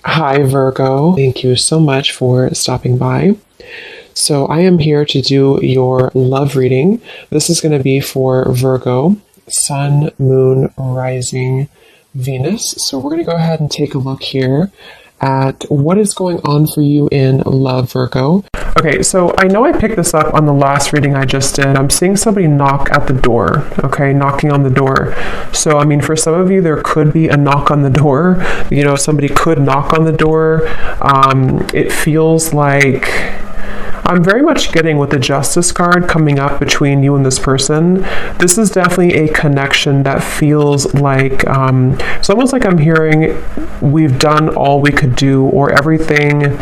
Hi, Virgo. Thank you so much for stopping by. So, I am here to do your love reading. This is going to be for Virgo, Sun, Moon, Rising, Venus. So, we're going to go ahead and take a look here at what is going on for you in love, Virgo. Okay, so I know I picked this up on the last reading I just did. I'm seeing somebody knock at the door, okay, knocking on the door. So, I mean, for some of you, there could be a knock on the door. You know, somebody could knock on the door. It feels like I'm very much getting with the Justice card coming up between you and this person. This is definitely a connection that feels like, it's almost like I'm hearing we've done all we could do, or everything.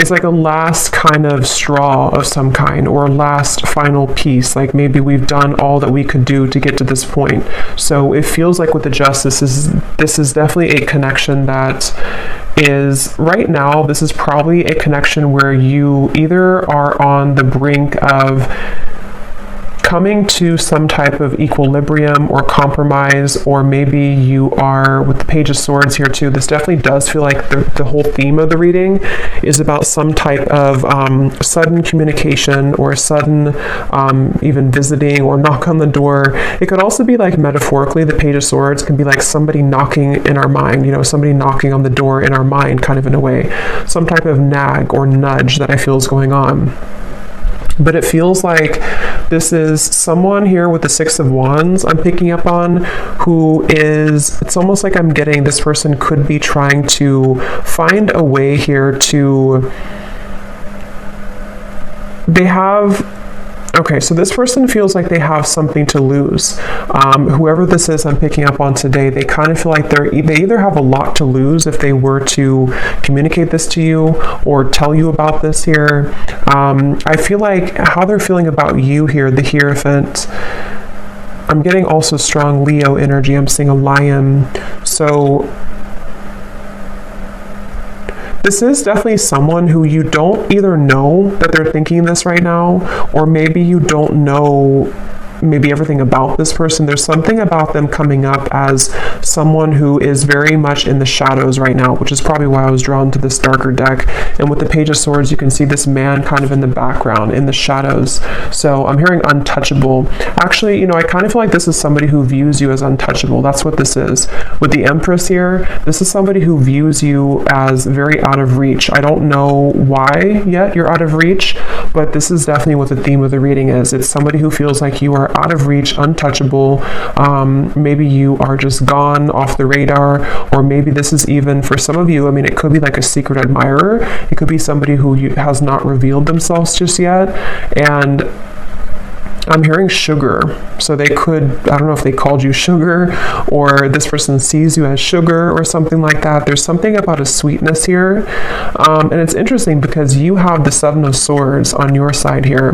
It's like a last kind of straw of some kind, or a last final piece. Like maybe we've done all that we could do to get to this point. So it feels like with the Justice, this is definitely a connection that is right now. This is probably a connection where you either are on the brink of coming to some type of equilibrium or compromise, or maybe you are with the Page of Swords here too. This definitely does feel like the whole theme of the reading is about some type of sudden communication, or sudden even visiting or knock on the door. It could also be like metaphorically, the Page of Swords can be like somebody knocking in our mind, you know, somebody knocking on the door in our mind, kind of in a way, some type of nag or nudge that I feel is going on. But it feels like this is someone here with the Six of Wands I'm picking up on, who is, it's almost like I'm getting this person could be trying to find a way here to, they have, okay, so this person feels like they have something to lose. Whoever this is I'm picking up on today, they kind of feel like they either have a lot to lose if they were to communicate this to you or tell you about this here. I feel like how they're feeling about you here, the Hierophant. I'm getting also strong Leo energy. I'm seeing a lion. So this is definitely someone who you don't either know that they're thinking this right now, or maybe you don't know maybe everything about this person. There's something about them coming up as someone who is very much in the shadows right now, which is probably why I was drawn to this darker deck. And with the Page of Swords, you can see this man kind of in the background, in the shadows. So I'm hearing untouchable. Actually, you know, I kind of feel like this is somebody who views you as untouchable. That's what this is. With the Empress here, this is somebody who views you as very out of reach. I don't know why yet you're out of reach, but this is definitely what the theme of the reading is. It's somebody who feels like you are out of reach, untouchable. Maybe you are just gone off the radar, or maybe this is even for some of you, I mean, it could be like a secret admirer. It could be somebody who has not revealed themselves just yet. And I'm hearing sugar. So they could, I don't know if they called you sugar, or this person sees you as sugar or something like that. There's something about a sweetness here. And it's interesting because you have the Seven of Swords on your side here.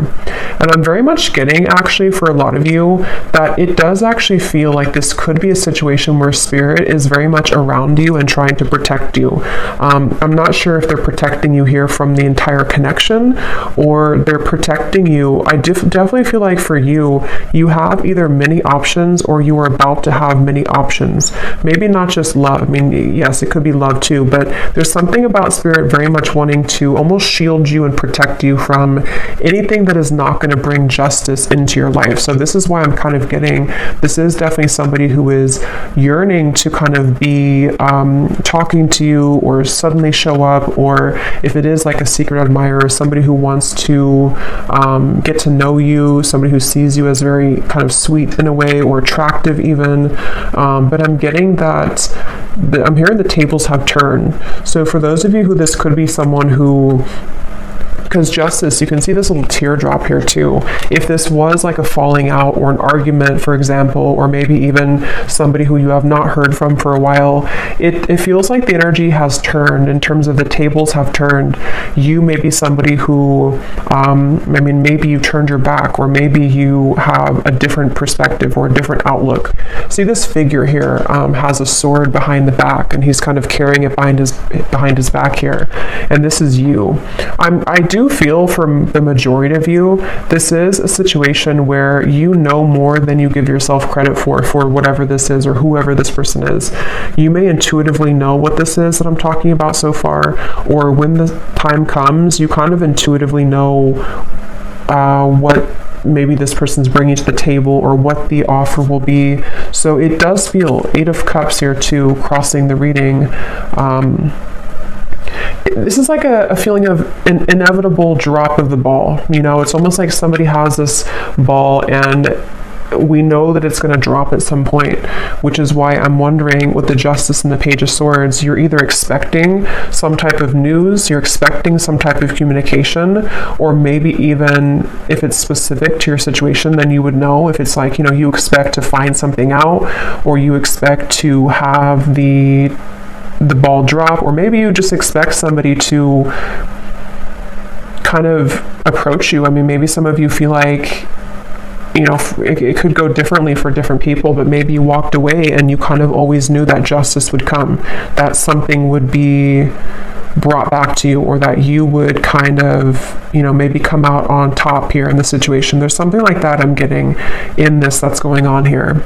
And I'm very much getting, actually, for a lot of you, that it does actually feel like this could be a situation where Spirit is very much around you and trying to protect you. I'm not sure if they're protecting you here from the entire connection, or they're protecting you. I definitely feel like for you, you have either many options, or you are about to have many options. Maybe not just love. I mean, yes, it could be love too, but there's something about Spirit very much wanting to almost shield you and protect you from anything that is not going to bring justice into your life. So this is why I'm kind of getting, this is definitely somebody who is yearning to kind of be talking to you, or suddenly show up, or if it is like a secret admirer, somebody who wants to get to know you, somebody who sees you as very kind of sweet in a way, or attractive even. But I'm getting that, I'm hearing the tables have turned. So for those of you who this could be someone who, because Justice, you can see this little teardrop here too. If this was like a falling out or an argument, for example, or maybe even somebody who you have not heard from for a while, it feels like the energy has turned in terms of the tables have turned. You may be somebody who, I mean, maybe you turned your back, or maybe you have a different perspective or a different outlook. See, this figure here has a sword behind the back, and he's kind of carrying it behind his back here. And this is you. I do do feel from the majority of you, this is a situation where you know more than you give yourself credit for whatever this is or whoever this person is. You may intuitively know what this is that I'm talking about so far, or when the time comes, you kind of intuitively know what maybe this person's bringing to the table or what the offer will be. So it does feel 8 of Cups here too, crossing the reading. This is like a feeling of an inevitable drop of the ball. You know, it's almost like somebody has this ball and we know that it's going to drop at some point, which is why I'm wondering with the Justice and the Page of Swords, you're either expecting some type of news, you're expecting some type of communication, or maybe even if it's specific to your situation, then you would know. If it's like, you know, you expect to find something out, or you expect to have the ball drop, or maybe you just expect somebody to kind of approach you. I mean, maybe some of you feel like, you know, it could go differently for different people, but maybe you walked away and you kind of always knew that justice would come, that something would be brought back to you, or that you would kind of, you know, maybe come out on top here in the situation. There's something like that I'm getting in this that's going on here.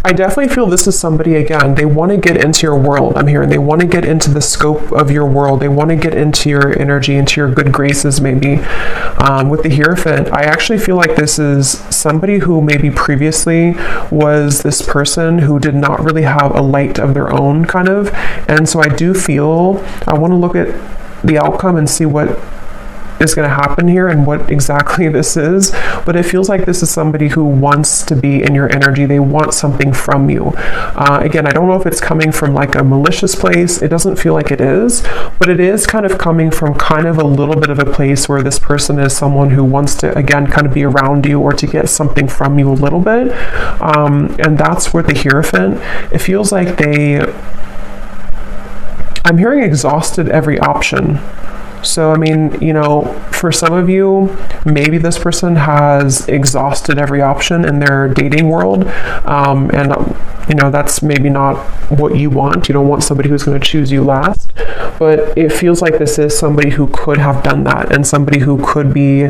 I definitely feel this is somebody, again, they want to get into your world. I'm hearing they want to get into the scope of your world. They want to get into your energy, into your good graces, maybe. With the Hierophant, I actually feel like this is somebody who maybe previously was this person who did not really have a light of their own, kind of. And so I do feel, I want to look at the outcome and see what is going to happen here and what exactly this is, but it feels like this is somebody who wants to be in your energy. They want something from you. Again, I don't know if it's coming from like a malicious place. It doesn't feel like it is, but it is kind of coming from kind of a little bit of a place where this person is someone who wants to, again, kind of be around you or to get something from you a little bit. And that's where the Hierophant, it feels like I'm hearing exhausted every option. So, I mean, you know, for some of you, maybe this person has exhausted every option in their dating world. You know, that's maybe not what you want. You don't want somebody who's going to choose you last. But it feels like this is somebody who could have done that, and somebody who could be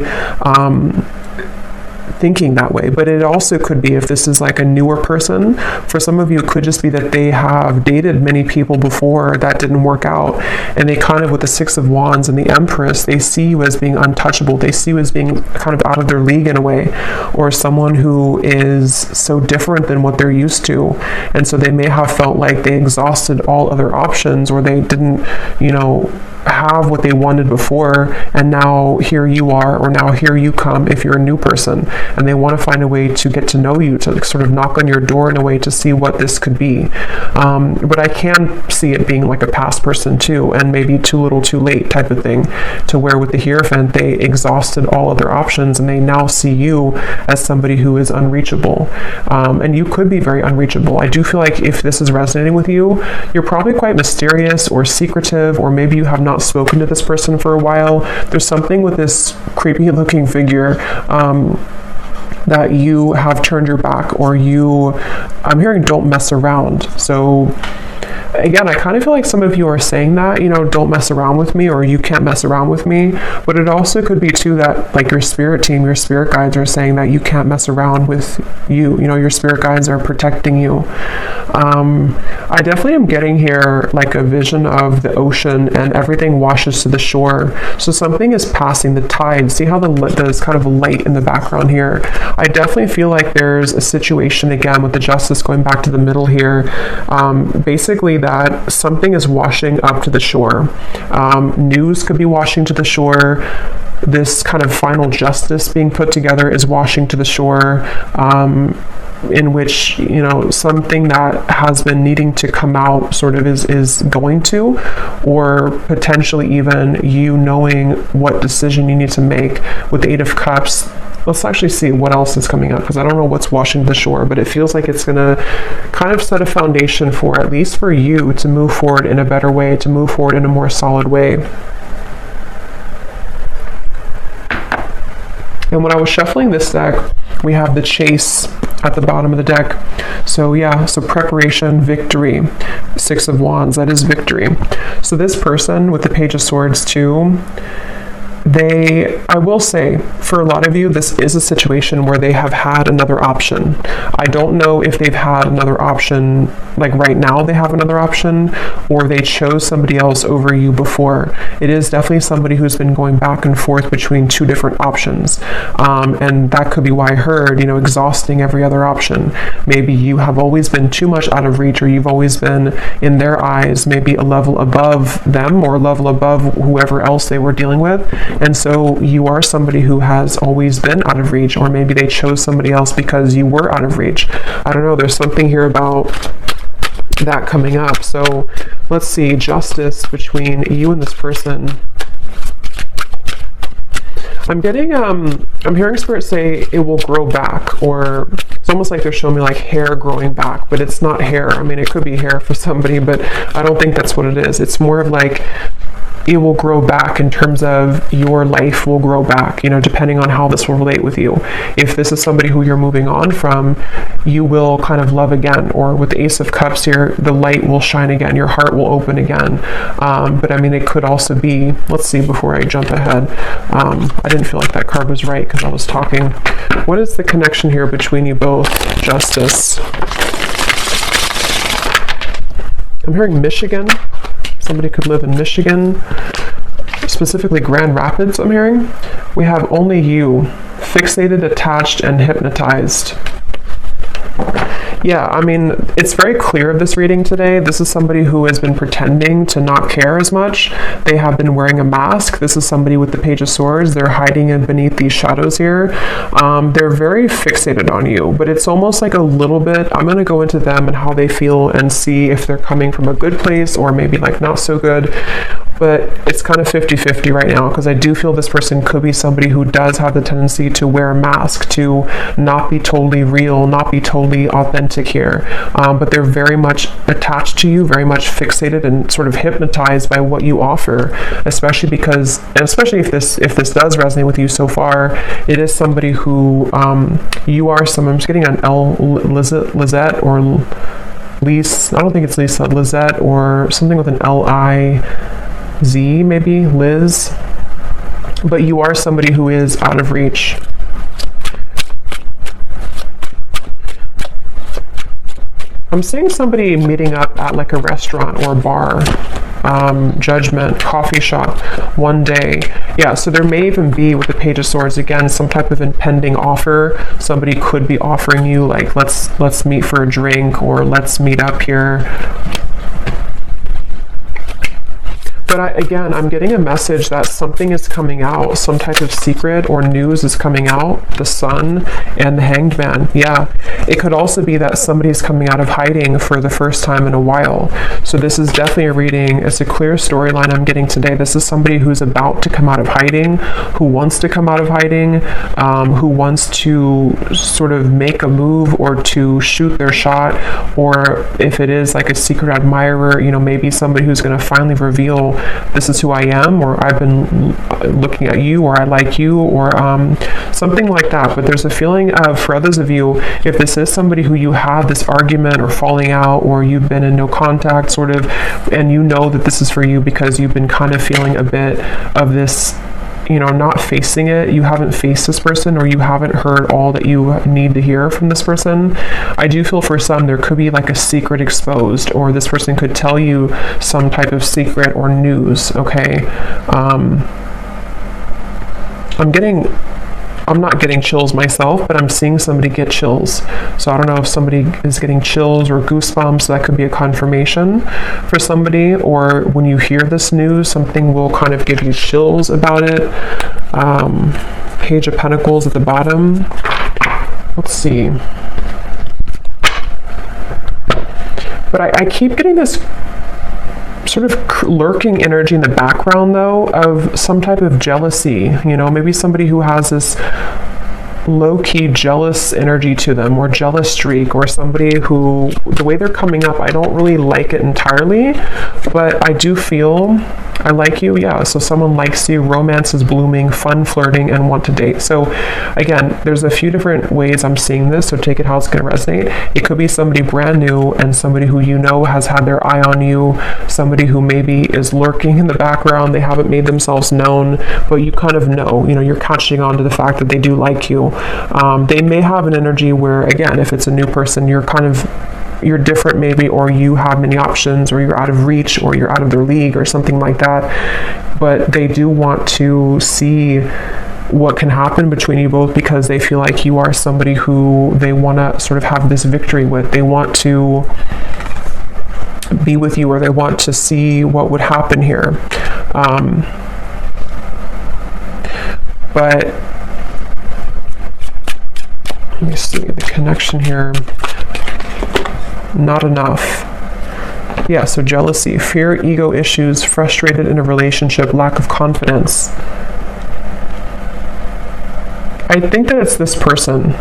thinking that way. But it also could be, if this is like a newer person, for some of you, it could just be that they have dated many people before that didn't work out, and they kind of, with the Six of Wands and the Empress, they see you as being untouchable. They see you as being kind of out of their league in a way, or someone who is so different than what they're used to. And so they may have felt like they exhausted all other options, or they didn't, you know, have what they wanted before, and now here you are, or now here you come if you're a new person, and they want to find a way to get to know you, to sort of knock on your door in a way to see what this could be. But I can see it being like a past person too, and maybe too little too late type of thing, to where with the Hierophant, they exhausted all other options and they now see you as somebody who is unreachable. And you could be very unreachable. I do feel like if this is resonating with you, you're probably quite mysterious or secretive, or maybe you have not spoken to this person for a while. There's something with this creepy looking figure that you have turned your back, or I'm hearing don't mess around. So again, I kind of feel like some of you are saying that, you know, don't mess around with me, or you can't mess around with me. But it also could be too that like your spirit team, your spirit guides are saying that you can't mess around with you. You know, your spirit guides are protecting you. I definitely am getting here like a vision of the ocean and everything washes to the shore. So something is passing the tide. See how there's kind of a light in the background here. I definitely feel like there's a situation, again, with the Justice going back to the middle here. Basically that something is washing up to the shore. News could be washing to the shore. This kind of final justice being put together is washing to the shore. In which, you know, something that has been needing to come out sort of is going to, or potentially even you knowing what decision you need to make. With the Eight of Cups, let's actually see what else is coming up, because I don't know what's washing the shore, but it feels like it's going to kind of set a foundation for, at least for you, to move forward in a better way, to move forward in a more solid way. And when I was shuffling this deck, we have the Chase at the bottom of the deck. So yeah, so preparation, victory. 6 of Wands, that is victory. So this person with the Page of Swords too, I will say, for a lot of you, this is a situation where they have had another option. I don't know if they've had another option, like right now they have another option, or they chose somebody else over you before. It is definitely somebody who's been going back and forth between 2 different options. And that could be why I heard, exhausting every other option. Maybe you have always been too much out of reach, or you've always been, in their eyes, maybe a level above them or a level above whoever else they were dealing with. And so you are somebody who has always been out of reach, or maybe they chose somebody else because you were out of reach. I don't know, there's something here about that coming up. So let's see, justice between you and this person. I'm getting, I'm hearing Spirit say it will grow back, or it's almost like they're showing me like hair growing back, but it's not hair. I mean, it could be hair for somebody, but I don't think that's what it is. It's more of like, it will grow back in terms of your life will grow back, depending on how this will relate with you. If this is somebody who you're moving on from, you will kind of love again, or with the Ace of Cups here, the light will shine again, your heart will open again. But I mean, it could also be, let's see before I jump ahead. I didn't feel like that card was right because I was talking. What is the connection here between you both? Justice. I'm hearing Michigan. Somebody could live in Michigan, specifically Grand Rapids, I'm hearing. We have only you, fixated, attached, and hypnotized. Yeah, I mean, it's very clear of this reading today. This is somebody who has been pretending to not care as much. They have been wearing a mask. This is somebody with the Page of Swords. They're hiding in beneath these shadows here. They're very fixated on you, but it's almost like a little bit, I'm going to go into them and how they feel and see if they're coming from a good place or maybe like not so good. But it's kind of 50-50 right now, because I do feel this person could be somebody who does have the tendency to wear a mask, to not be totally real, not be totally authentic here. But they're very much attached to you, very much fixated and sort of hypnotized by what you offer, especially because, and especially if this does resonate with you so far, it is somebody who you are someone, I'm just getting an Lizette or Lise, I don't think it's Lisa, Lizette or something with an L-I-Z, maybe, Liz. But you are somebody who is out of reach. I'm seeing somebody meeting up at like a restaurant or a bar, Judgment, coffee shop, one day. Yeah, so there may even be, with the Page of Swords, again, some type of impending offer. Somebody could be offering you like, let's meet for a drink, or let's meet up here. But I'm getting a message that something is coming out, some type of secret or news is coming out, the Sun and the Hanged Man. Yeah, it could also be that somebody's coming out of hiding for the first time in a while. So this is definitely a reading. It's a clear storyline I'm getting today. This is somebody who's about to come out of hiding, who wants to come out of hiding, who wants to sort of make a move or to shoot their shot, or if it is like a secret admirer, maybe somebody who's going to finally reveal, this is who I am, or I've been looking at you, or I like you, or something like that. But there's a feeling of, for others of you, if this is somebody who you have this argument or falling out, or you've been in no contact sort of, and you know that this is for you because you've been kind of feeling a bit of this, not facing it, you haven't faced this person, or you haven't heard all that you need to hear from this person. I do feel for some there could be like a secret exposed, or this person could tell you some type of secret or news, okay? I'm not getting chills myself, but I'm seeing somebody get chills. So I don't know if somebody is getting chills or goosebumps. That could be a confirmation for somebody, or when you hear this news, something will kind of give you chills about it. Page of Pentacles at the bottom. Let's see. But I keep getting this sort of lurking energy in the background, though, of some type of jealousy. Maybe somebody who has this low-key jealous energy to them, or jealous streak, or somebody who, the way they're coming up, I don't really like it entirely, but I do feel I like you, yeah. So someone likes you, romance is blooming, fun flirting, and want to date. So again, there's a few different ways I'm seeing this, so take it how it's going to resonate. It could be somebody brand new and somebody who you know has had their eye on you, somebody who maybe is lurking in the background, they haven't made themselves known, but you kind of know, you're catching on to the fact that they do like you. They may have an energy where, again, if it's a new person, you're different maybe, or you have many options, or you're out of reach, or you're out of their league, or something like that. But they do want to see what can happen between you both, because they feel like you are somebody who they want to sort of have this victory with. They want to be with you, or they want to see what would happen here. But let me see the connection here. Not enough. Yeah, so jealousy, fear, ego issues, frustrated in a relationship, lack of confidence. I think that it's this person.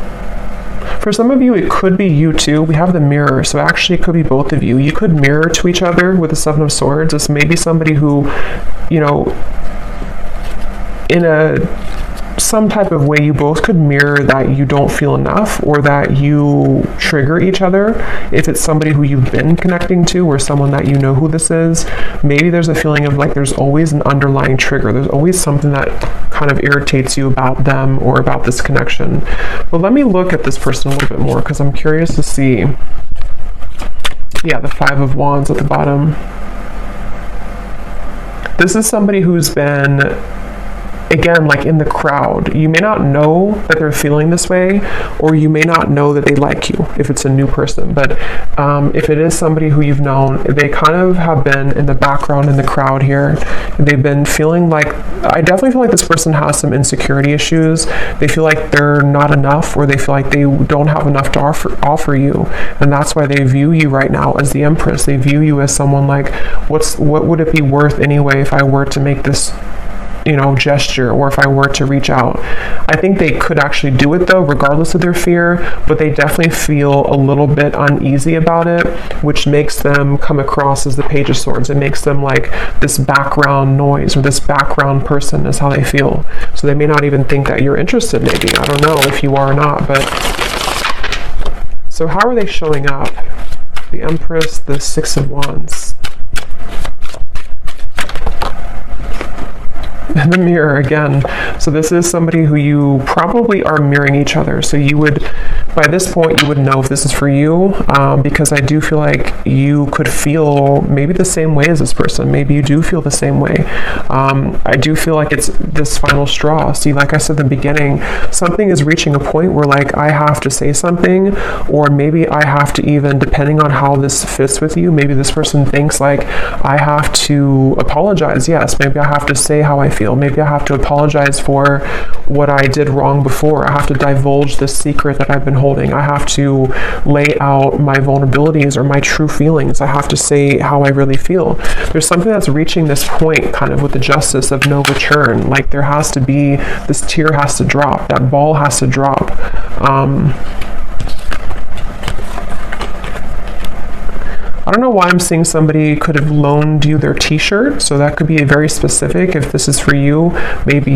For some of you, it could be you too. We have the mirror, so actually it could be both of you. You could mirror to each other with the Seven of Swords. It's maybe somebody who, in some type of way, you both could mirror that you don't feel enough, or that you trigger each other. If it's somebody who you've been connecting to, or someone that you know who this is, maybe there's a feeling of like there's always an underlying trigger. There's always something that kind of irritates you about them or about this connection. But let me look at this person a little bit more, because I'm curious to see. Yeah, the Five of Wands at the bottom. This is somebody who's been, again, like in the crowd. You may not know that they're feeling this way, or you may not know that they like you if it's a new person. But if it is somebody who you've known, they kind of have been in the background in the crowd here. They've been feeling like, I definitely feel like this person has some insecurity issues. They feel like they're not enough, or they feel like they don't have enough to offer you. And that's why they view you right now as the Empress. They view you as someone like, what would it be worth anyway if I were to make this gesture, or if I were to reach out. I think they could actually do it though, regardless of their fear, but they definitely feel a little bit uneasy about it, which makes them come across as the Page of Swords. It makes them like this background noise, or this background person is how they feel. So they may not even think that you're interested, maybe. I don't know if you are or not, but so how are they showing up? The Empress, the Six of Wands. The mirror again. So this is somebody who you probably are mirroring each other. So you would, by this point, you would know if this is for you, because I do feel like you could feel maybe the same way as this person. Maybe you do feel the same way. I do feel like it's this final straw. See, like I said in the beginning, something is reaching a point where like I have to say something, or maybe I have to, even depending on how this fits with you, maybe this person thinks like I have to apologize. Yes, maybe I have to say how I feel. Maybe I have to apologize for what I did wrong before. I have to divulge this secret that I've been holding. I have to lay out my vulnerabilities or my true feelings. I have to say how I really feel. There's something that's reaching this point kind of with the Justice of no return. Like there has to be, this tear has to drop. That ball has to drop. I don't know why I'm seeing somebody could have loaned you their t-shirt, so that could be very specific. If this is for you, maybe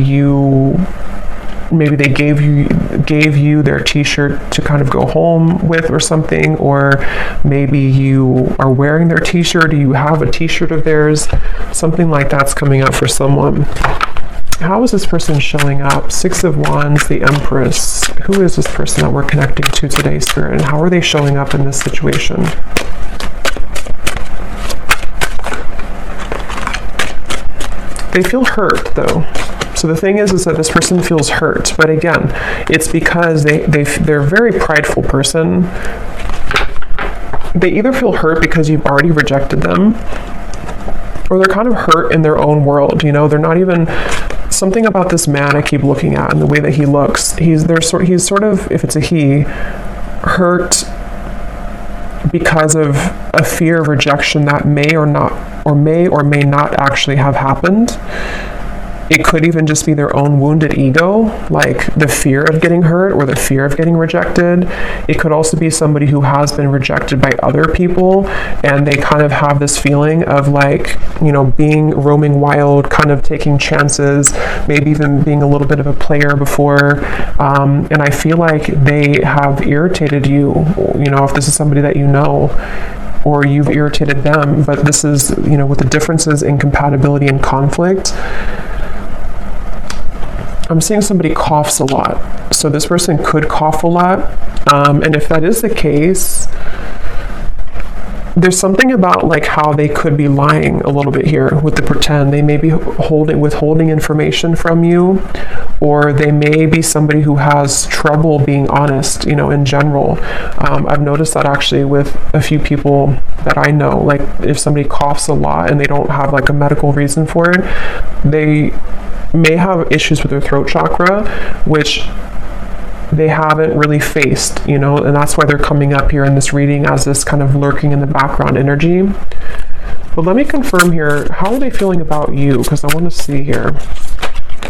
they gave you their t-shirt to kind of go home with or something, or maybe you are wearing their t-shirt, you have a t-shirt of theirs, something like that's coming up for someone. How is this person showing up? Six of Wands, the Empress. Who is this person that we're connecting to today, Spirit, and how are they showing up in this situation? They feel hurt though. So the thing is that this person feels hurt, but again, it's because they're a very prideful person. They either feel hurt because you've already rejected them, or they're kind of hurt in their own world. They're not even, something about this man I keep looking at and the way that he looks. He's sort of, if it's a he, hurt because of a fear of rejection that may or may not actually have happened. It could even just be their own wounded ego, like the fear of getting hurt or the fear of getting rejected. It could also be somebody who has been rejected by other people, and they kind of have this feeling of like, you know, being roaming wild, kind of taking chances, maybe even being a little bit of a player before. And I feel like they have irritated you, you know, if this is somebody that you know, or you've irritated them. But this is, you know, with the differences in compatibility and conflict, I'm seeing somebody coughs a lot. So this person could cough a lot. And if that is the case, there's something about like how they could be lying a little bit here with the pretend. They may be withholding information from you, or they may be somebody who has trouble being honest, you know, in general. I've noticed that actually with a few people that I know, like if somebody coughs a lot and they don't have like a medical reason for it, they may have issues with their throat chakra, which they haven't really faced, you know, and that's why they're coming up here in this reading as this kind of lurking in the background energy. But let me confirm here, how are they feeling about you? Because I want to see here.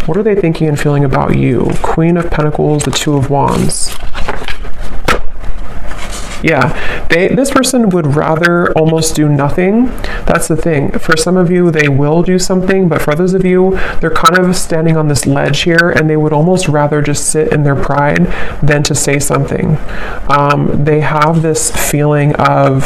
What are they thinking and feeling about you? Queen of Pentacles, the Two of Wands. Yeah, this person would rather almost do nothing. That's the thing. For some of you, they will do something, but for others of you, they're kind of standing on this ledge here, and they would almost rather just sit in their pride than to say something. They have this feeling of,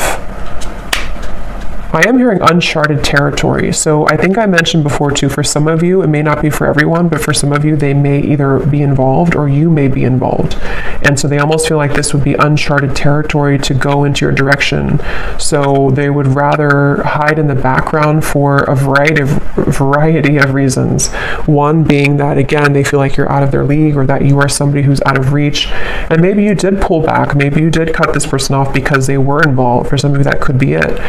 I am hearing uncharted territory. So I think I mentioned before too, for some of you, it may not be for everyone, but for some of you, they may either be involved or you may be involved. And so they almost feel like this would be uncharted territory to go into your direction. So they would rather hide in the background for a variety of reasons. One being that, again, they feel like you're out of their league, or that you are somebody who's out of reach. And maybe you did pull back. Maybe you did cut this person off because they were involved. For some of you, that could be it.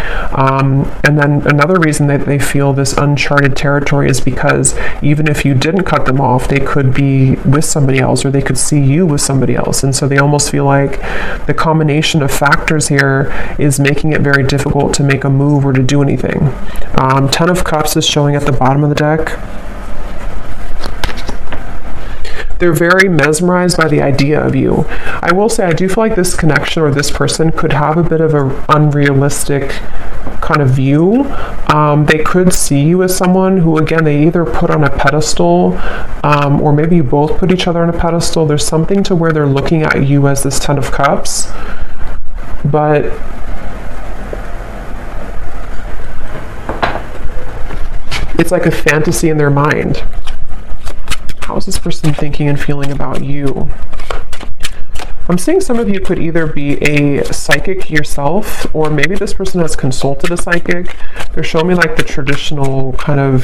And then another reason that they feel this uncharted territory is because even if you didn't cut them off, they could be with somebody else, or they could see you with somebody else. And so they almost feel like the combination of factors here is making it very difficult to make a move or to do anything. Ten of Cups is showing at the bottom of the deck. They're very mesmerized by the idea of you. I will say, I do feel like this connection or this person could have a bit of an unrealistic kind of view. They could see you as someone who, again, they either put on a pedestal, or maybe you both put each other on a pedestal. There's something to where they're looking at you as this Ten of Cups, but it's like a fantasy in their mind. How is this person thinking and feeling about you? I'm seeing some of you could either be a psychic yourself, or maybe this person has consulted a psychic. They're showing me like the traditional kind of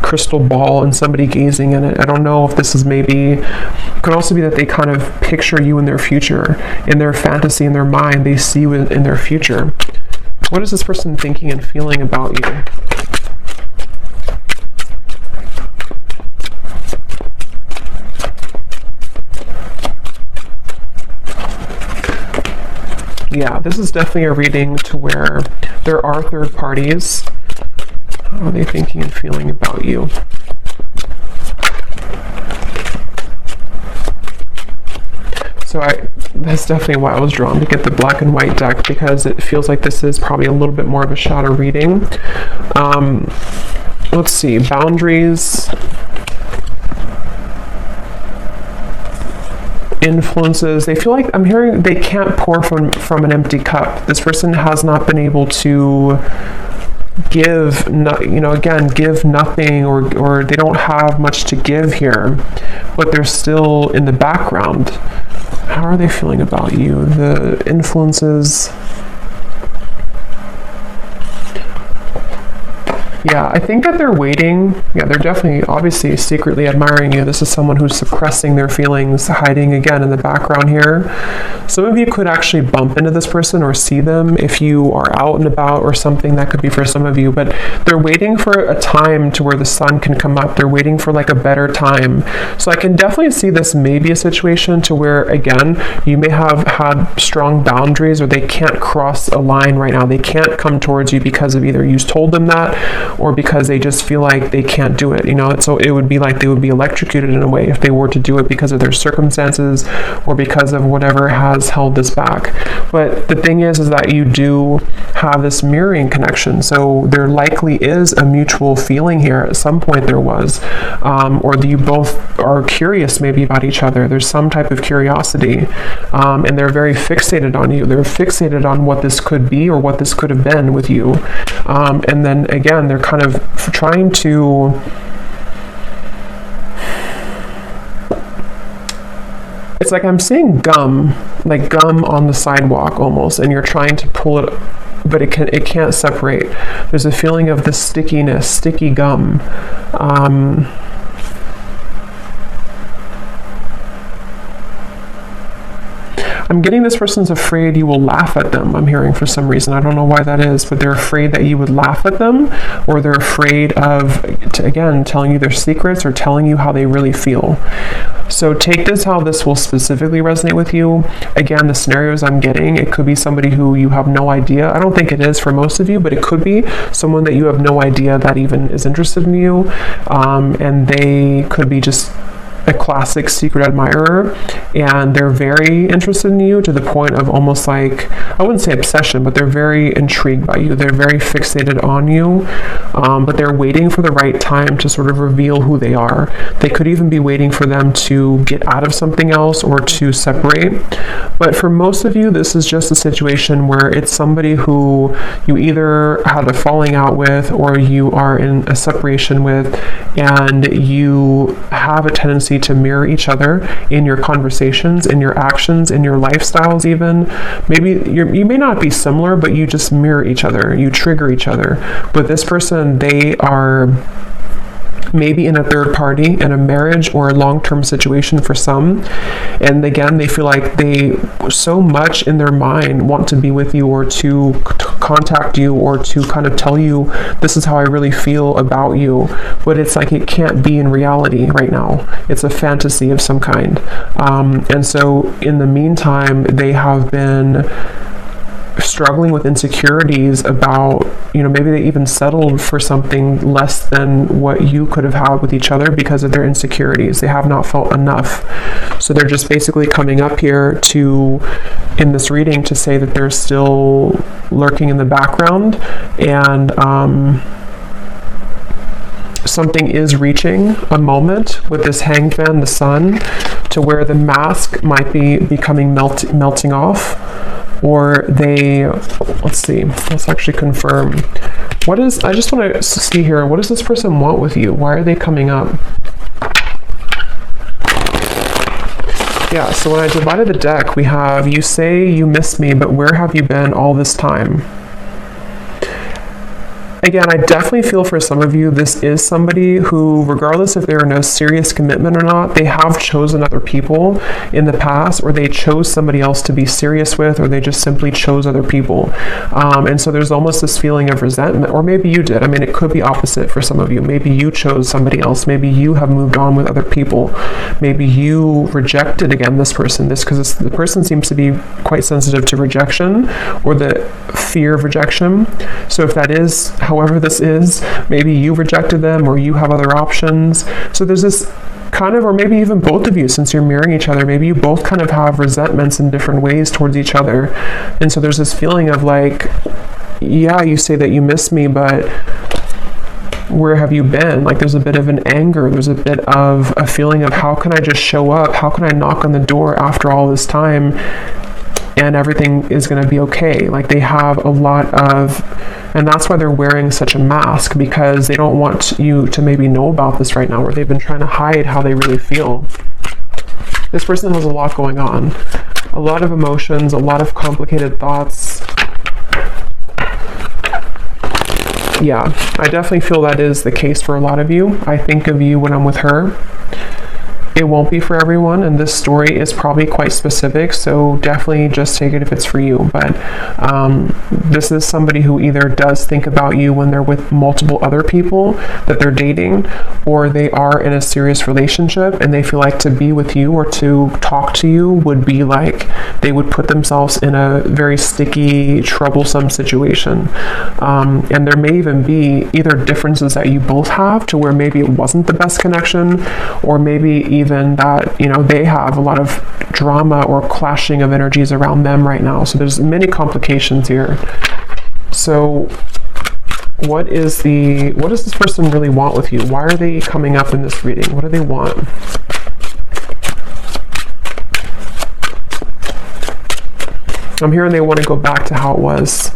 crystal ball and somebody gazing in it. I don't know if this is maybe, it could also be that they kind of picture you in their future, in their fantasy, in their mind. They see you in their future. What is this person thinking and feeling about you? Yeah, this is definitely a reading to where there are third parties. How are they thinking and feeling about you? So that's definitely why I was drawn to get the black and white deck, because it feels like this is probably a little bit more of a shadow reading. Let's see, boundaries, influences. They feel like, I'm hearing they can't pour from an empty cup. This person has not been able to give, give nothing, or they don't have much to give here, but they're still in the background. How are they feeling about you? The influences. Yeah, I think that they're waiting. Yeah, they're definitely, obviously, secretly admiring you. This is someone who's suppressing their feelings, hiding again in the background here. Some of you could actually bump into this person or see them if you are out and about or something. That could be for some of you, but they're waiting for a time to where the sun can come up. They're waiting for like a better time. So I can definitely see this may be a situation to where, again, you may have had strong boundaries, or they can't cross a line right now. They can't come towards you because of either you told them that, or because they just feel like they can't do it, you know. So it would be like they would be electrocuted in a way if they were to do it because of their circumstances or because of whatever has held this back. But the thing is that you do have this mirroring connection. So there likely is a mutual feeling here. At some point there was, or you both are curious maybe about each other. There's some type of curiosity, and they're very fixated on you. They're fixated on what this could be or what this could have been with you. And then again, they're kind of trying to it's like I'm seeing gum, like gum on the sidewalk almost, and you're trying to pull it, but it can't separate. There's a feeling of the stickiness, sticky gum. I'm getting this person's afraid you will laugh at them. I'm hearing for some reason. I don't know why that is, but they're afraid that you would laugh at them, or they're afraid of, again, telling you their secrets or telling you how they really feel. So take this how this will specifically resonate with you. Again, the scenarios I'm getting, it could be somebody who you have no idea. I don't think it is for most of you, but it could be someone that you have no idea that even is interested in you. And they could be just a classic secret admirer, and they're very interested in you to the point of almost like, I wouldn't say obsession, but they're very intrigued by you. They're very fixated on you, but they're waiting for the right time to sort of reveal who they are. They could even be waiting for them to get out of something else or to separate. But for most of you, this is just a situation where it's somebody who you either had a falling out with or you are in a separation with, and you have a tendency to mirror each other in your conversations, in your actions, in your lifestyles even. Maybe you may not be similar, but you just mirror each other. You trigger each other. But this person, they are maybe in a third party, in a marriage or a long-term situation for some. And again, they feel like they so much in their mind want to be with you or to contact you or to kind of tell you, this is how I really feel about you. But it's like it can't be in reality right now. It's a fantasy of some kind. And so in the meantime, they have been struggling with insecurities about, maybe they even settled for something less than what you could have had with each other because of their insecurities. They have not felt enough. So they're just basically coming up here in this reading to say that they're still lurking in the background, and something is reaching a moment with this Hanged Man, the Sun, to where the mask might be becoming melting off. Or let's actually confirm. I just want to see here, what does this person want with you? Why are they coming up? Yeah, so when I divided the deck, we have, you say you miss me, but where have you been all this time? Again, I definitely feel for some of you, this is somebody who, regardless if they're in a serious commitment or not, they have chosen other people in the past, or they chose somebody else to be serious with, or they just simply chose other people. And so there's almost this feeling of resentment, or maybe you did. I mean, it could be opposite for some of you. Maybe you chose somebody else. Maybe you have moved on with other people. Maybe you rejected, again, this person. Because the person seems to be quite sensitive to rejection, or the fear of rejection. So if that is, however this is, maybe you rejected them or you have other options. So there's this kind of, or maybe even both of you, since you're mirroring each other, maybe you both kind of have resentments in different ways towards each other. And so there's this feeling of like, yeah, you say that you miss me, but where have you been? Like there's a bit of an anger, there's a bit of a feeling of, how can I just show up? How can I knock on the door after all this time and everything is going to be okay? Like they have a lot of, and that's why they're wearing such a mask, because they don't want you to maybe know about this right now, or they've been trying to hide how they really feel. This person has a lot going on, a lot of emotions, a lot of complicated thoughts. Yeah, I definitely feel that is the case for a lot of you. I think of you when I'm with her. It won't be for everyone, and this story is probably quite specific, so definitely just take it if it's for you. But this is somebody who either does think about you when they're with multiple other people that they're dating, or they are in a serious relationship and they feel like to be with you or to talk to you would be like they would put themselves in a very sticky, troublesome situation. And there may even be either differences that you both have to where maybe it wasn't the best connection, or maybe even that, you know, they have a lot of drama or clashing of energies around them right now. So there's many complications here. So what does this person really want with you? Why are they coming up in this reading? What do they want? I'm hearing they want to go back to how it was.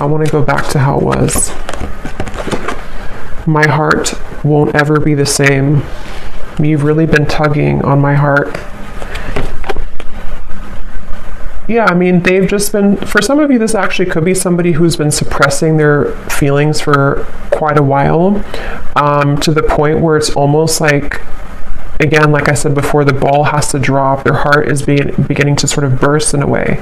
I want to go back to how it was. My heart won't ever be the same. You've really been tugging on my heart. Yeah, I mean, they've just been, for some of you, this actually could be somebody who's been suppressing their feelings for quite a while, to the point where it's almost like, again, like I said before, the ball has to drop. Their heart is beginning to sort of burst in a way.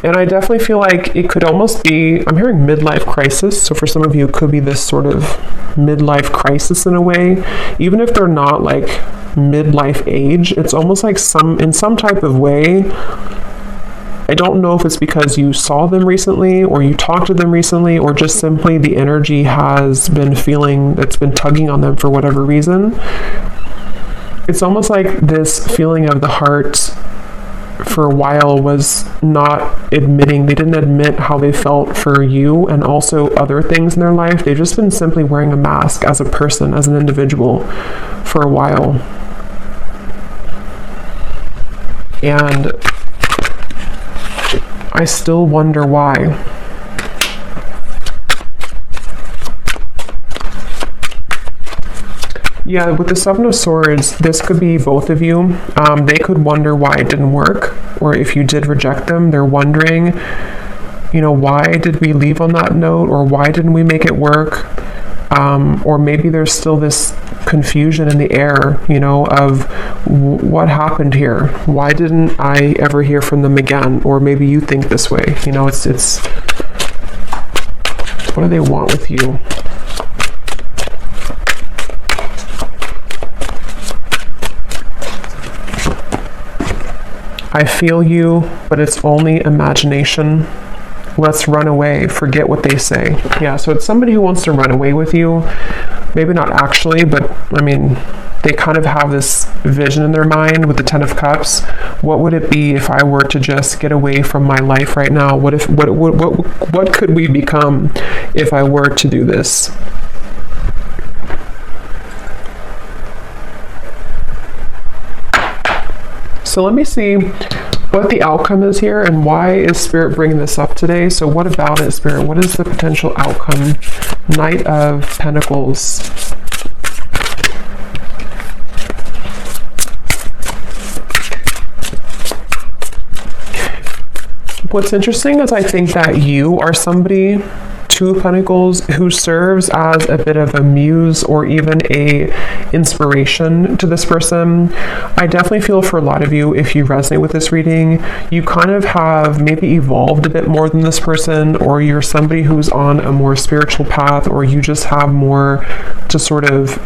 And I definitely feel like it could almost be, I'm hearing midlife crisis. So for some of you, it could be this sort of midlife crisis in a way. Even if they're not like midlife age, it's almost like in some type of way. I don't know if it's because you saw them recently or you talked to them recently, or just simply the energy has been feeling, it's been tugging on them for whatever reason. It's almost like this feeling of the heart for a while was not admitting, they didn't admit how they felt for you and also other things in their life. They've just been simply wearing a mask as a person, as an individual for a while. And I still wonder why. Yeah, with the Seven of Swords, this could be both of you. They could wonder why it didn't work, or if you did reject them, they're wondering, you know, why did we leave on that note, or why didn't we make it work? Or maybe there's still this confusion in the air, you know, of what happened here? Why didn't I ever hear from them again? Or maybe you think this way, you know, it's what do they want with you? I feel you, but it's only imagination. Let's run away. Forget what they say. Yeah, so it's somebody who wants to run away with you. Maybe not actually, but I mean, they kind of have this vision in their mind with the Ten of Cups. What would it be if I were to just get away from my life right now? What could we become if I were to do this? So let me see what the outcome is here and why is Spirit bringing this up today. So what about it, Spirit? What is the potential outcome? Knight of Pentacles. What's interesting is I think that you are somebody, Two of Pentacles, who serves as a bit of a muse or even a inspiration to this person. I definitely feel for a lot of you, if you resonate with this reading, you kind of have maybe evolved a bit more than this person, or you're somebody who's on a more spiritual path, or you just have more to sort of,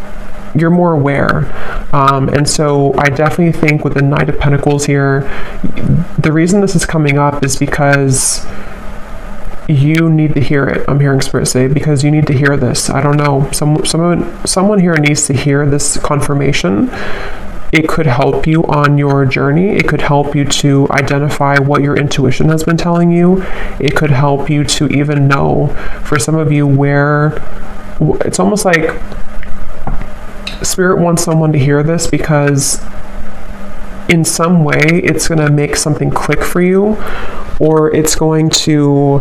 you're more aware. And so I definitely think with the Knight of Pentacles here, the reason this is coming up is because you need to hear it. I'm hearing Spirit say, because you need to hear this. I don't know. Someone here needs to hear this confirmation. It could help you on your journey. It could help you to identify what your intuition has been telling you. It could help you to even know, for some of you, where it's almost like Spirit wants someone to hear this because in some way it's going to make something click for you, or it's going to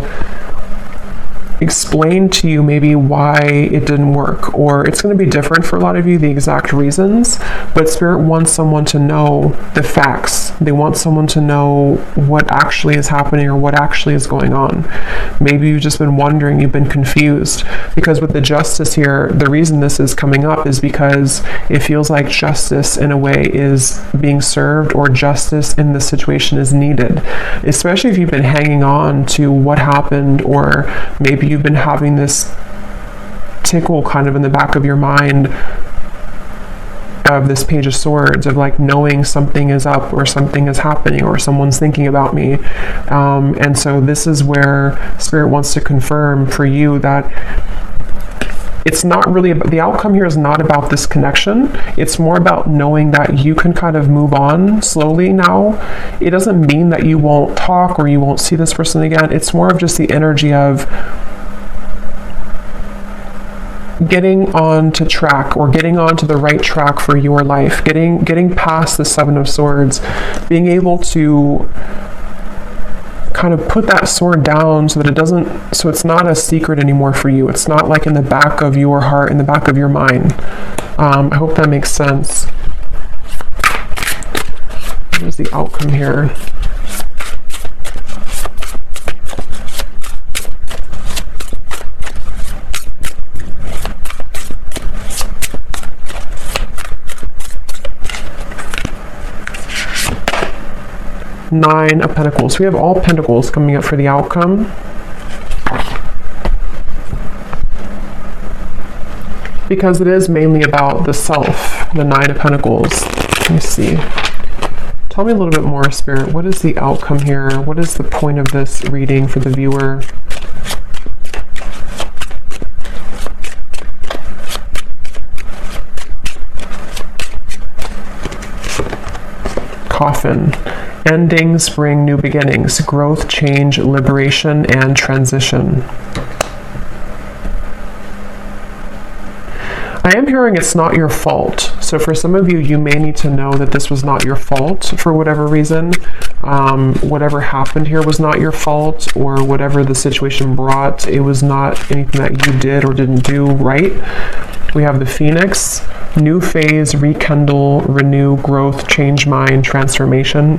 explain to you maybe why it didn't work, or it's going to be different for a lot of you, the exact reasons, but Spirit wants someone to know the facts. They want someone to know what actually is happening or what actually is going on. Maybe you've just been wondering, you've been confused, because with the Justice here, the reason this is coming up is because it feels like justice in a way is being served, or justice in this situation is needed, especially if you've been hanging on to what happened, or maybe you've been having this tickle kind of in the back of your mind of this Page of Swords, of like knowing something is up, or something is happening, or someone's thinking about me. And so this is where Spirit wants to confirm for you that it's not really about, the outcome here is not about this connection. It's more about knowing that you can kind of move on slowly now. It doesn't mean that you won't talk or you won't see this person again. It's more of just the energy of getting on to track, or getting on to the right track for your life, getting past the Seven of Swords, being able to kind of put that sword down so that it's not a secret anymore for you. It's not like in the back of your heart, in the back of your mind. I hope that makes sense. What is the outcome here? Nine of Pentacles. We have all Pentacles coming up for the outcome. Because it is mainly about the self, the Nine of Pentacles. Let me see. Tell me a little bit more, Spirit. What is the outcome here? What is the point of this reading for the viewer? Coffin. Endings bring new beginnings, growth, change, liberation, and transition. I am hearing it's not your fault. So for some of you, you may need to know that this was not your fault for whatever reason. Whatever happened here was not your fault, or whatever the situation brought, it was not anything that you did or didn't do right. We have the Phoenix, new phase, rekindle, renew, growth, change mind, transformation.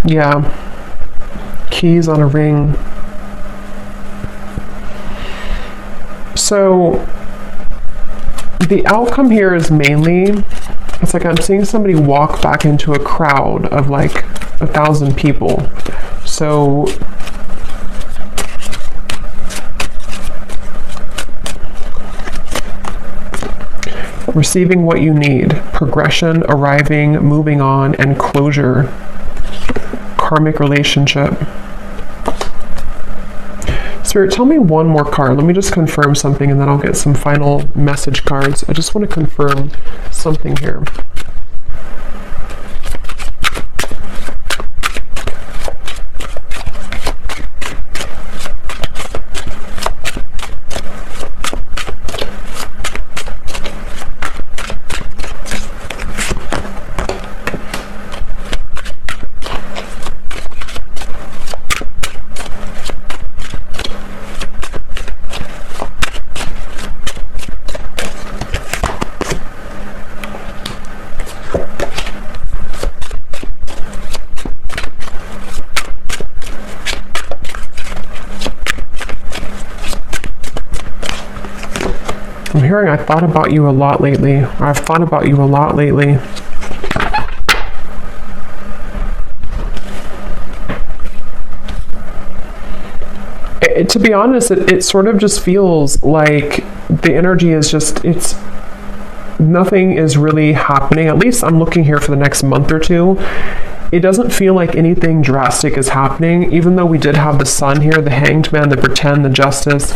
Yeah. Keys on a ring. So the outcome here is mainly, it's like I'm seeing somebody walk back into a crowd of like 1,000 people. So receiving what you need, progression, arriving, moving on, and closure. Karmic relationship. Spirit, tell me one more card. Let me just confirm something, and then I'll get some final message cards. I just want to confirm something here. I'm hearing I thought about you a lot lately. I've thought about you a lot lately. To be honest, it sort of just feels like the energy is just, nothing is really happening. At least I'm looking here for the next month or two. it doesn't feel like anything drastic is happening, even though we did have the Sun here, the Hanged Man, the Pretend, the Justice.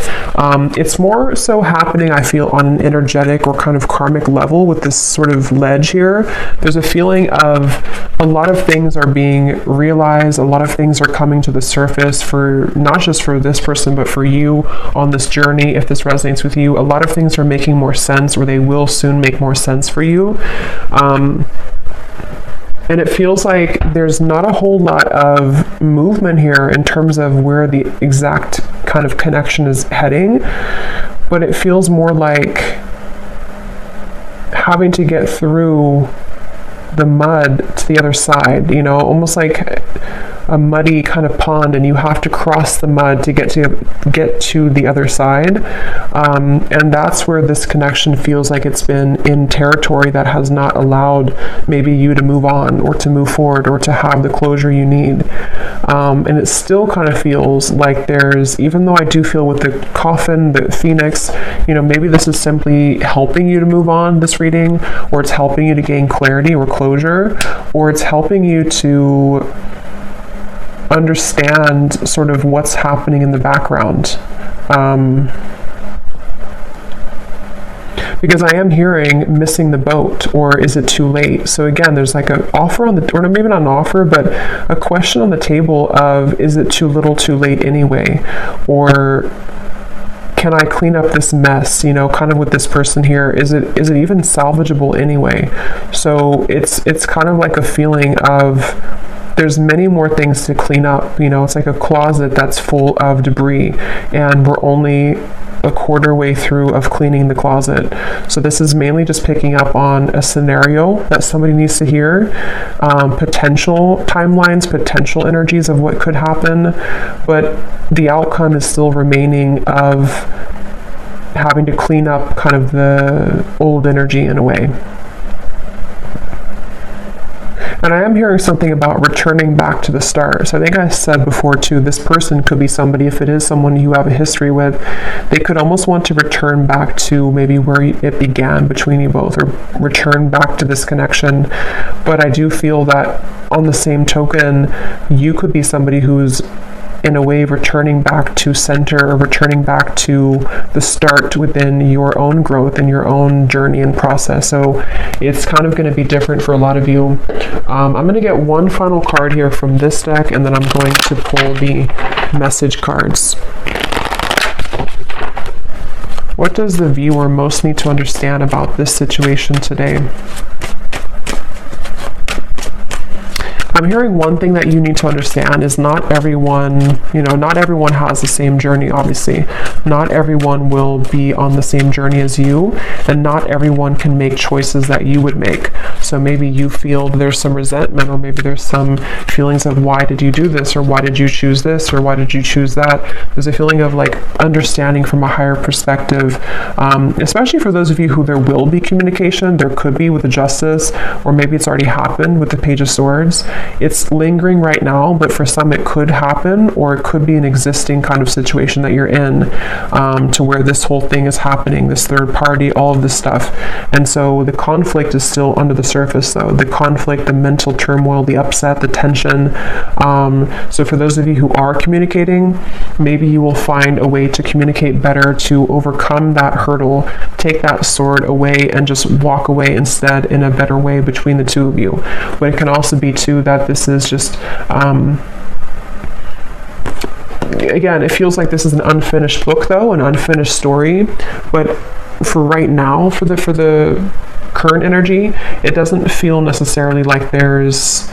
It's more so happening, I feel, on an energetic or kind of karmic level with this sort of ledge here. There's a feeling of a lot of things are being realized, a lot of things are coming to the surface for not just for this person, but for you on this journey. If this resonates with you, a lot of things are making more sense, or they will soon make more sense for you. And it feels like there's not a whole lot of movement here in terms of where the exact kind of connection is heading, but it feels more like having to get through the mud to the other side, you know, almost like a muddy kind of pond, and you have to cross the mud to get to the other side. And that's where this connection feels like it's been in territory that has not allowed maybe you to move on or to move forward or to have the closure you need. And it still kind of feels like there's, even though I do feel with the coffin, the phoenix, you know, maybe this is simply helping you to move on, this reading, or it's helping you to gain clarity or closure, or it's helping you to understand sort of what's happening in the background. Because I am hearing missing the boat, or is it too late? So again, there's like an offer on the, or maybe not an offer, but a question on the table of, is it too little too late anyway? Or can I clean up this mess, you know, kind of with this person here? Is it even salvageable anyway? So it's kind of like a feeling of, there's many more things to clean up, you know. It's like a closet that's full of debris, and we're only a quarter way through of cleaning the closet. So this is mainly just picking up on a scenario that somebody needs to hear, potential timelines, potential energies of what could happen, but the outcome is still remaining of having to clean up kind of the old energy in a way. And I am hearing something about returning back to the start. So I think I said before too, this person could be somebody, if it is someone you have a history with, they could almost want to return back to maybe where it began between you both, or return back to this connection. But I do feel that on the same token, you could be somebody who's in a way returning back to center, or returning back to the start within your own growth and your own journey and process. So it's kind of going to be different for a lot of you. I'm going to get one final card here from this deck, and then I'm going to pull the message cards. What does the viewer most need to understand about this situation today? I'm hearing one thing that you need to understand is not everyone, you know, not everyone has the same journey, obviously. Not everyone will be on the same journey as you, and not everyone can make choices that you would make. So maybe you feel there's some resentment, or maybe there's some feelings of, why did you do this, or why did you choose this, or why did you choose that? There's a feeling of like understanding from a higher perspective, especially for those of you who there will be communication. There could be with the Justice, or maybe it's already happened with the Page of Swords. It's lingering right now, but for some it could happen, or it could be an existing kind of situation that you're in, to where this whole thing is happening, this third party, all of this stuff. And so the conflict is still under the surface though. The conflict, the mental turmoil, the upset, the tension. So for those of you who are communicating, maybe you will find a way to communicate better, to overcome that hurdle, take that sword away, and just walk away instead in a better way between the two of you. But it can also be too that this is just, again, it feels like this is an unfinished book though, an unfinished story. But for right now, for the current energy, it doesn't feel necessarily like there's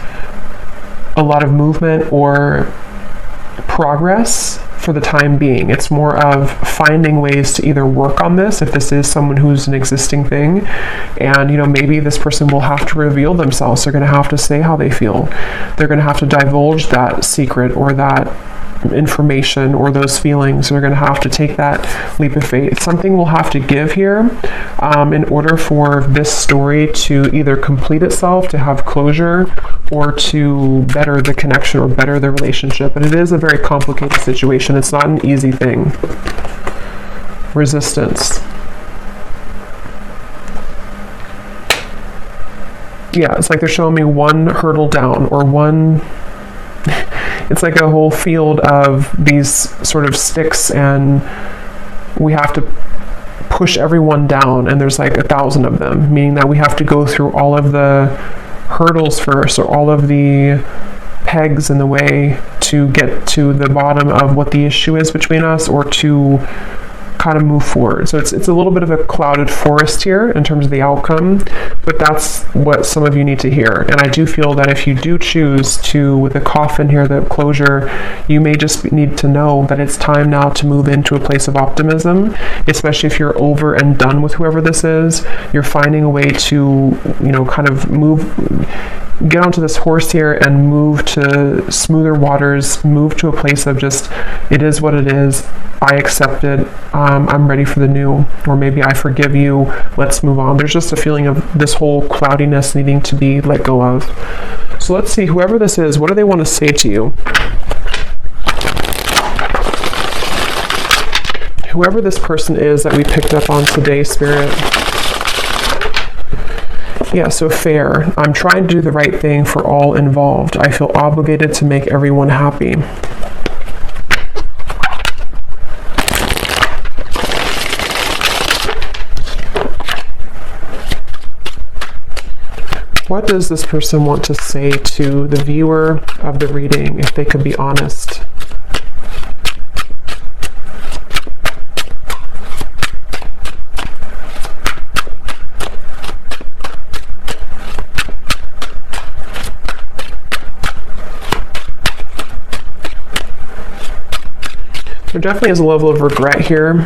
a lot of movement or progress for the time being. It's more of finding ways to either work on this, if this is someone who's an existing thing, and you know, maybe this person will have to reveal themselves. They're going to have to say how they feel. They're going to have to divulge that secret, or that information, or those feelings. They're going to have to take that leap of faith. Something will have to give here in order for this story to either complete itself, to have closure, or to better the connection or better the relationship. And it is a very complicated situation. It's not an easy thing. Resistance. yeah, it's like they're showing me one hurdle down, or one, it's like a whole field of these sort of sticks, and we have to push everyone down, and there's like 1,000 of them, meaning that we have to go through all of the hurdles first, or all of the pegs in the way to get to the bottom of what the issue is between us, or to kind of move forward. So it's a little bit of a clouded forest here in terms of the outcome, but that's what some of you need to hear. And I do feel that if you do choose to, with the coffin here, the closure, you may just need to know that it's time now to move into a place of optimism, especially if you're over and done with whoever this is. You're finding a way to, kind of get onto this horse here and move to smoother waters, move to a place of just, it is what it is, I accept it, I'm ready for the new, or maybe I forgive you, let's move on. There's just a feeling of this whole cloudiness needing to be let go of. So let's see, whoever this is, what do they want to say to you? Whoever this person is that we picked up on today, Spirit. Yeah, so fair. I'm trying to do the right thing for all involved. I feel obligated to make everyone happy. What does this person want to say to the viewer of the reading, if they could be honest? There definitely is a level of regret here.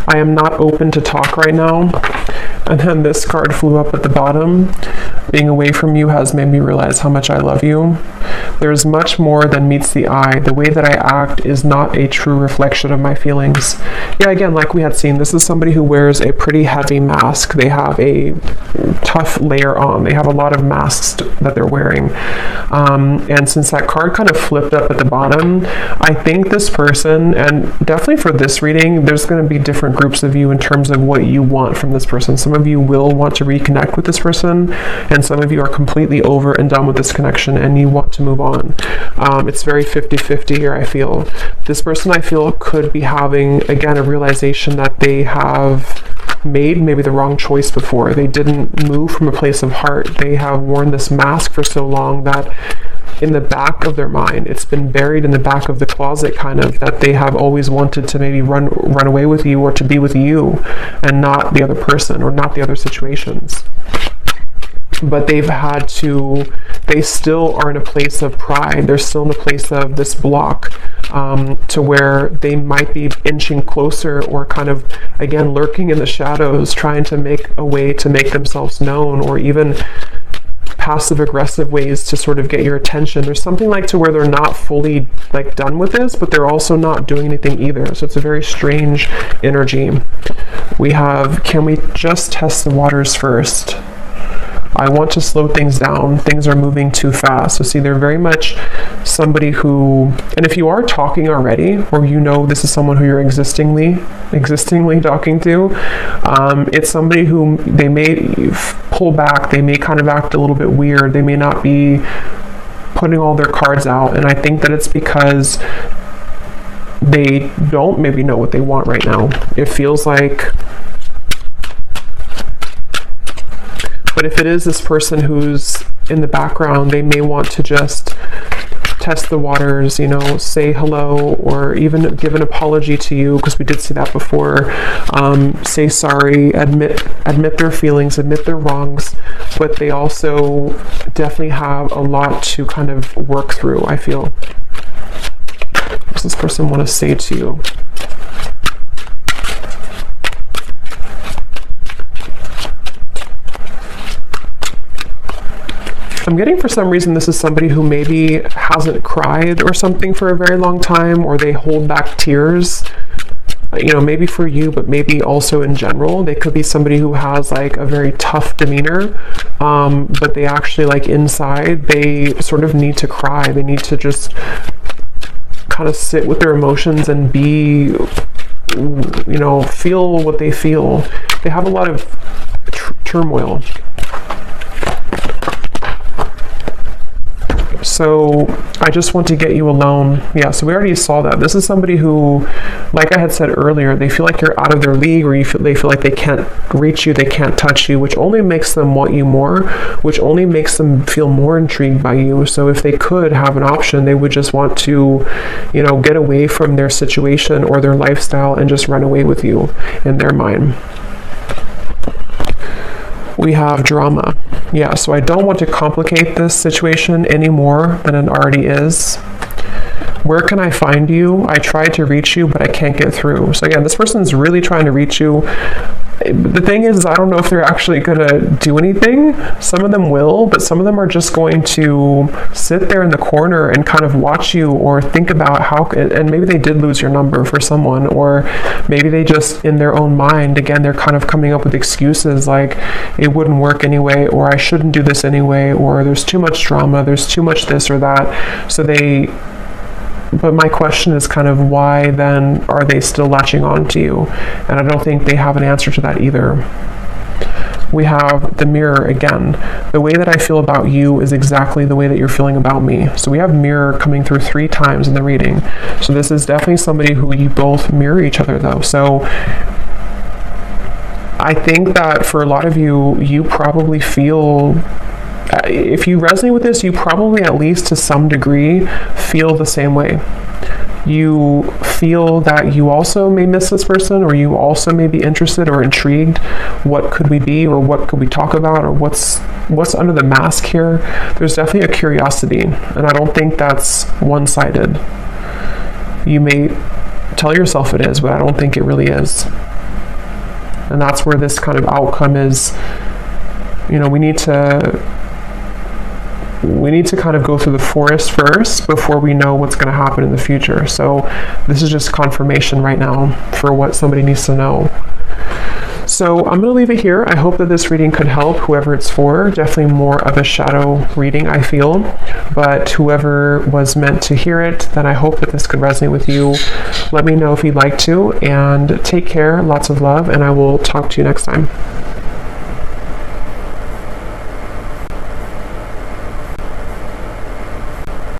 I am not open to talk right now. And then this card flew up at the bottom. Being away from you has made me realize how much I love you. There's much more than meets the eye. The way that I act is not a true reflection of my feelings. Yeah, again, like we had seen, this is somebody who wears a pretty heavy mask. They have a tough layer on. They have a lot of masks that they're wearing. And since that card kind of flipped up at the bottom, I think this person, and definitely for this reading, there's going to be different groups of you in terms of what you want from this person. Some of you will want to reconnect with this person, and some of you are completely over and done with this connection and you want to move on. It's very 50-50 here, I feel. This person, I feel, could be having, again, a realization that they have made maybe the wrong choice before. They didn't move from a place of heart. They have worn this mask for so long that in the back of their mind, it's been buried in the back of the closet, kind of, that they have always wanted to maybe run away with you, or to be with you and not the other person, or not the other situations. But they've had to, they still are in a place of pride. They're still in a place of this block, to where they might be inching closer, or kind of, again, lurking in the shadows, trying to make a way to make themselves known, or even passive aggressive ways to sort of get your attention. There's something like to where they're not fully like done with this, but they're also not doing anything either. So it's a very strange energy. We have, can we just test the waters first? I want to slow things down. Things are moving too fast. So see, they're very much somebody who, and if you are talking already, or this is someone who you're existingly talking to, it's somebody who they may pull back. They may kind of act a little bit weird. They may not be putting all their cards out. And I think that it's because they don't maybe know what they want right now. It feels like, but if it is this person who's in the background, they may want to just test the waters, say hello, or even give an apology to you, because we did see that before. Say sorry, admit their feelings, admit their wrongs, but they also definitely have a lot to kind of work through, I feel. What does this person want to say to you? I'm getting, for some reason, this is somebody who maybe hasn't cried or something for a very long time, or they hold back tears, maybe for you, but maybe also in general. They could be somebody who has like a very tough demeanor, but they actually, like, inside, they sort of need to cry. They need to just kind of sit with their emotions and be, feel what they feel. They have a lot of turmoil. So I just want to get you alone. Yeah, so we already saw that. This is somebody who, like I had said earlier, they feel like you're out of their league, or they feel like they can't reach you, they can't touch you, which only makes them want you more, which only makes them feel more intrigued by you. So if they could have an option, they would just want to, get away from their situation or their lifestyle and just run away with you in their mind. We have drama. Yeah, so I don't want to complicate this situation any more than it already is. Where can I find you? I tried to reach you, but I can't get through. So again, this person's really trying to reach you. The thing is, I don't know if they're actually going to do anything. Some of them will, but some of them are just going to sit there in the corner and kind of watch you, or think about how, and maybe they did lose your number for someone, or maybe they just, in their own mind, again, they're kind of coming up with excuses like it wouldn't work anyway, or I shouldn't do this anyway, or there's too much drama, there's too much this or that. But my question is kind of, why then are they still latching on to you? And I don't think they have an answer to that either. We have the mirror again. The way that I feel about you is exactly the way that you're feeling about me. So we have mirror coming through 3 times in the reading. So this is definitely somebody who you both mirror each other though. So I think that for a lot of you, you probably feel, if you resonate with this, you probably at least to some degree feel the same way. You feel that you also may miss this person, or you also may be interested or intrigued. What could we be, or what could we talk about, or what's under the mask here? There's definitely a curiosity, and I don't think that's one-sided. You may tell yourself it is, but I don't think it really is. And that's where this kind of outcome is. We need to kind of go through the forest first before we know what's going to happen in the future. So this is just confirmation right now for what somebody needs to know. So I'm going to leave it here. I hope that this reading could help whoever it's for. Definitely more of a shadow reading, I feel. But whoever was meant to hear it, then I hope that this could resonate with you. Let me know if you'd like to, and take care. Lots of love, and I will talk to you next time.